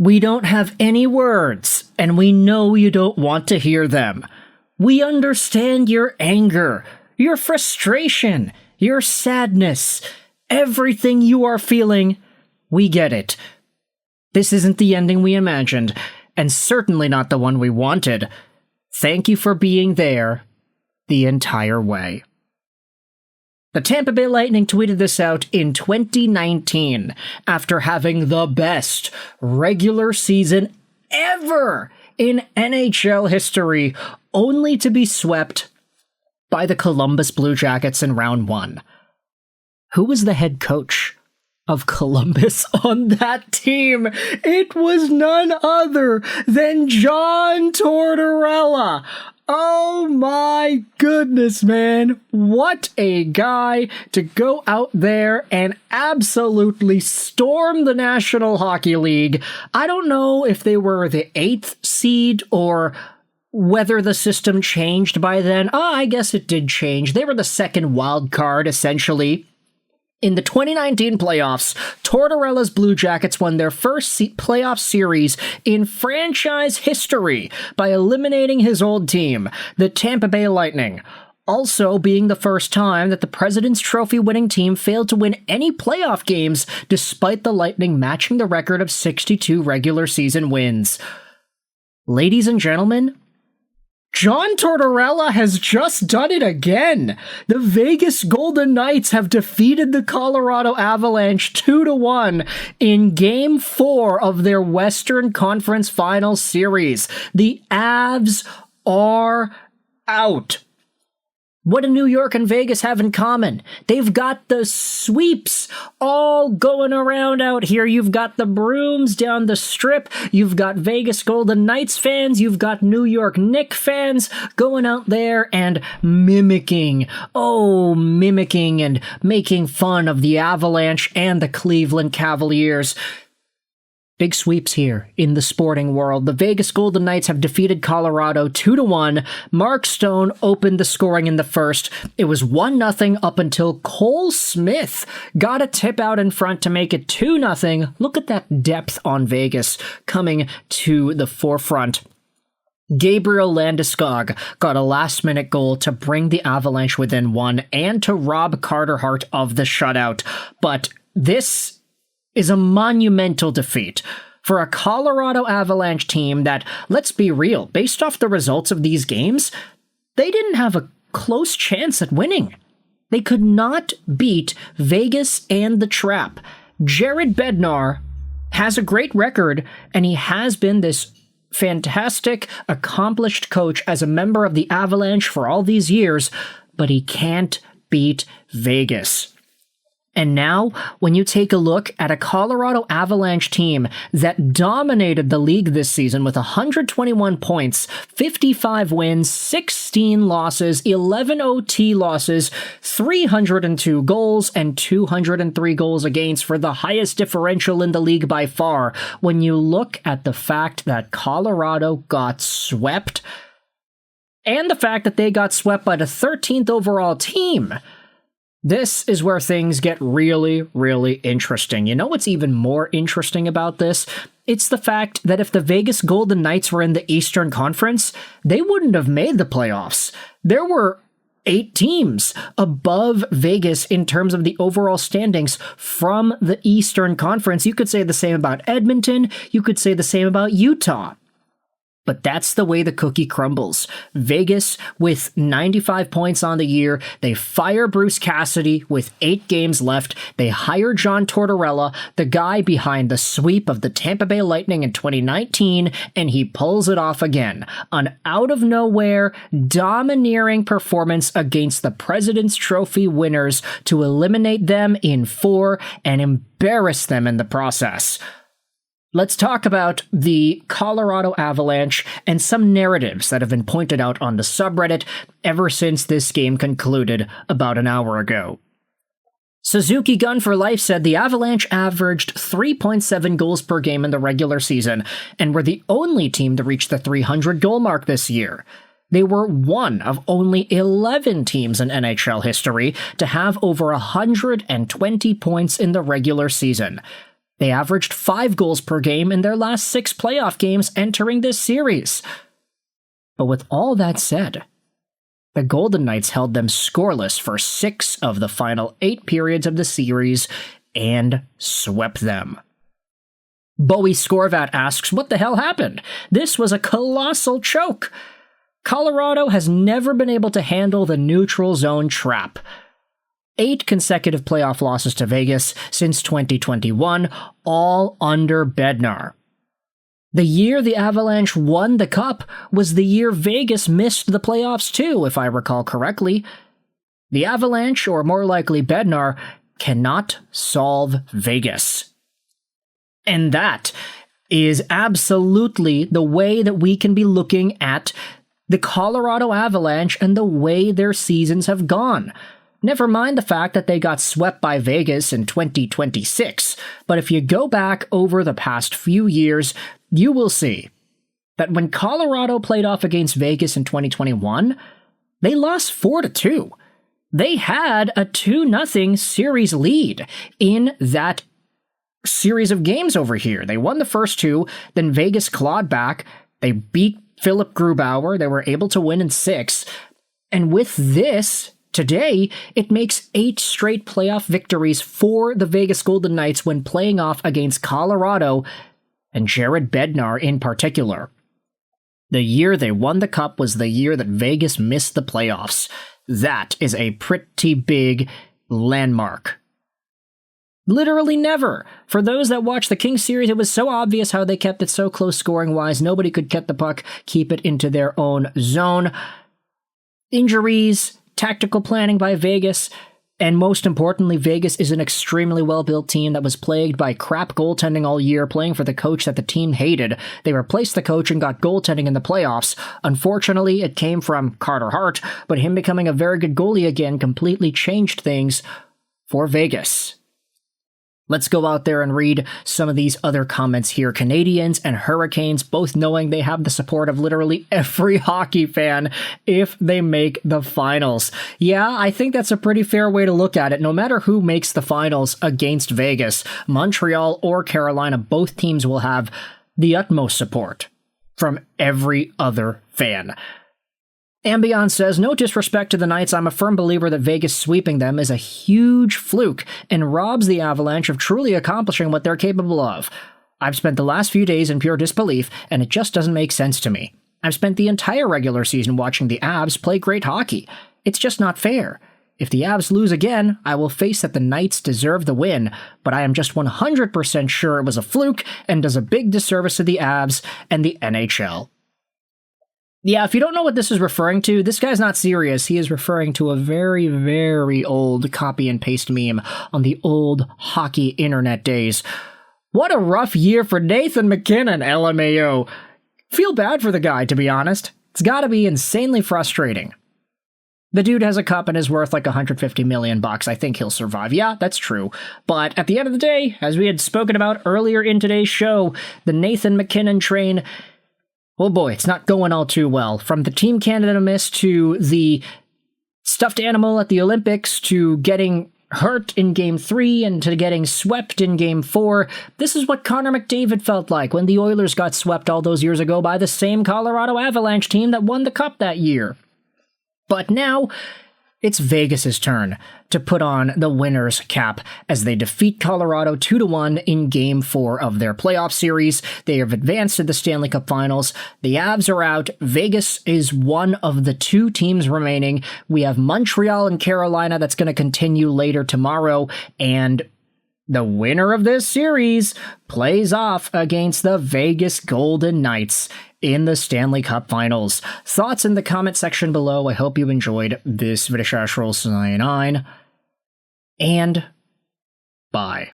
We don't have any words, and we know you don't want to hear them. We understand your anger, your frustration, your sadness, everything you are feeling. We get it. This isn't the ending we imagined, and certainly not the one we wanted. Thank you for being there the entire way. The Tampa Bay Lightning tweeted this out in 2019 after having the best regular season ever in NHL history, only to be swept by the Columbus Blue Jackets in round one. Who was the head coach of Columbus on that team? It was none other than John Tortorella. Oh my goodness, man. What a guy to go out there and absolutely storm the National Hockey League. I don't know if they were the 8th seed or whether the system changed by then. I guess it did change. They were the second wild card, essentially. In the 2019 playoffs, Tortorella's Blue Jackets won their first playoff series in franchise history by eliminating his old team, the Tampa Bay Lightning, also being the first time that the President's Trophy winning team failed to win any playoff games despite the Lightning matching the record of 62 regular season wins. Ladies and gentlemen, John Tortorella has just done it again. The Vegas Golden Knights have defeated the Colorado Avalanche 2-1 in Game 4 of their Western Conference Finals series. The Avs are out. What do New York and Vegas have in common? They've got the sweeps all going around out here. You've got the Bruins down the strip. You've got Vegas Golden Knights fans. You've got New York Knicks fans going out there and mimicking and making fun of the Avalanche and the Cleveland Cavaliers. Big sweeps here in the sporting world. The Vegas Golden Knights have defeated Colorado 2-1. Mark Stone opened the scoring in the first. It was 1-0 up until Cole Smith got a tip out in front to make it 2-0. Look at that depth on Vegas coming to the forefront. Gabriel Landeskog got a last-minute goal to bring the Avalanche within one and to rob Carter Hart of the shutout. But this is a monumental defeat for a Colorado Avalanche team that, let's be real, based off the results of these games, they didn't have a close chance at winning. They could not beat Vegas and the Trap. Jared Bednar has a great record, and he has been this fantastic, accomplished coach as a member of the Avalanche for all these years, but he can't beat Vegas. And now, when you take a look at a Colorado Avalanche team that dominated the league this season with 121 points, 55 wins, 16 losses, 11 OT losses, 302 goals, and 203 goals against for the highest differential in the league by far, when you look at the fact that Colorado got swept, and the fact that they got swept by the 13th overall team, this is where things get really, really interesting. You know what's even more interesting about this? It's the fact that if the Vegas Golden Knights were in the Eastern Conference, they wouldn't have made the playoffs. There were 8 teams above Vegas in terms of the overall standings from the Eastern Conference. You could say the same about Edmonton. You could say the same about Utah. But that's the way the cookie crumbles. Vegas with 95 points on the year. They fire Bruce Cassidy with 8 games left. They hire John Tortorella, the guy behind the sweep of the Tampa Bay Lightning in 2019, and he pulls it off again. An out-of-nowhere, domineering performance against the President's Trophy winners to eliminate them in 4 and embarrass them in the process. Let's talk about the Colorado Avalanche and some narratives that have been pointed out on the subreddit ever since this game concluded about an hour ago. Suzuki Gun for Life said the Avalanche averaged 3.7 goals per game in the regular season and were the only team to reach the 300 goal mark this year. They were one of only 11 teams in NHL history to have over 120 points in the regular season. They averaged 5 goals per game in their last 6 playoff games entering this series. But with all that said, the Golden Knights held them scoreless for 6 of the final 8 periods of the series and swept them. Bowie Scorvat asks, what the hell happened? This was a colossal choke. Colorado has never been able to handle the neutral zone trap. 8 consecutive playoff losses to Vegas since 2021, all under Bednar. The year the Avalanche won the Cup was the year Vegas missed the playoffs too, if I recall correctly. The Avalanche, or more likely Bednar, cannot solve Vegas. And that is absolutely the way that we can be looking at the Colorado Avalanche and the way their seasons have gone. Never mind the fact that they got swept by Vegas in 2026, but if you go back over the past few years, you will see that when Colorado played off against Vegas in 2021, they lost 4-2. They had a 2-0 series lead in that series of games over here. They won the first 2, then Vegas clawed back, they beat Philip Grubauer, they were able to win in 6, and with this, today, it makes 8 straight playoff victories for the Vegas Golden Knights when playing off against Colorado, and Jared Bednar in particular. The year they won the Cup was the year that Vegas missed the playoffs. That is a pretty big landmark. Literally never. For those that watched the Kings series, it was so obvious how they kept it so close scoring-wise. Nobody could get the puck, keep it into their own zone. Injuries, tactical planning by Vegas, and most importantly, Vegas is an extremely well-built team that was plagued by crap goaltending all year, playing for the coach that the team hated. They replaced the coach and got goaltending in the playoffs. Unfortunately, it came from Carter Hart, but him becoming a very good goalie again completely changed things for Vegas. Let's go out there and read some of these other comments here. Canadians and Hurricanes both knowing they have the support of literally every hockey fan if they make the finals. Yeah, I think that's a pretty fair way to look at it. No matter who makes the finals against Vegas, Montreal or Carolina, both teams will have the utmost support from every other fan. Ambion says, no disrespect to the Knights, I'm a firm believer that Vegas sweeping them is a huge fluke and robs the Avalanche of truly accomplishing what they're capable of. I've spent the last few days in pure disbelief, and it just doesn't make sense to me. I've spent the entire regular season watching the Avs play great hockey. It's just not fair. If the Avs lose again, I will face that the Knights deserve the win, but I am just 100% sure it was a fluke and does a big disservice to the Avs and the NHL. Yeah, if you don't know what this is referring to, this guy's not serious. He is referring to a very, very old copy and paste meme on the old hockey internet days. What a rough year for Nathan MacKinnon, LMAO. Feel bad for the guy, to be honest. It's gotta be insanely frustrating. The dude has a cup and is worth like $150 million. I think he'll survive. Yeah, that's true. But at the end of the day, as we had spoken about earlier in today's show, the Nathan MacKinnon train, oh boy, it's not going all too well. From the Team Canada miss to the stuffed animal at the Olympics to getting hurt in Game 3 and to getting swept in Game 4, this is what Connor McDavid felt like when the Oilers got swept all those years ago by the same Colorado Avalanche team that won the Cup that year. But now, it's Vegas' turn to put on the winner's cap as they defeat Colorado 2-1 in Game 4 of their playoff series. They have advanced to the Stanley Cup Finals. The Avs are out. Vegas is one of the 2 teams remaining. We have Montreal and Carolina that's going to continue later tomorrow, and the winner of this series plays off against the Vegas Golden Knights in the Stanley Cup Finals. Thoughts in the comment section below. I hope you enjoyed this video. And bye.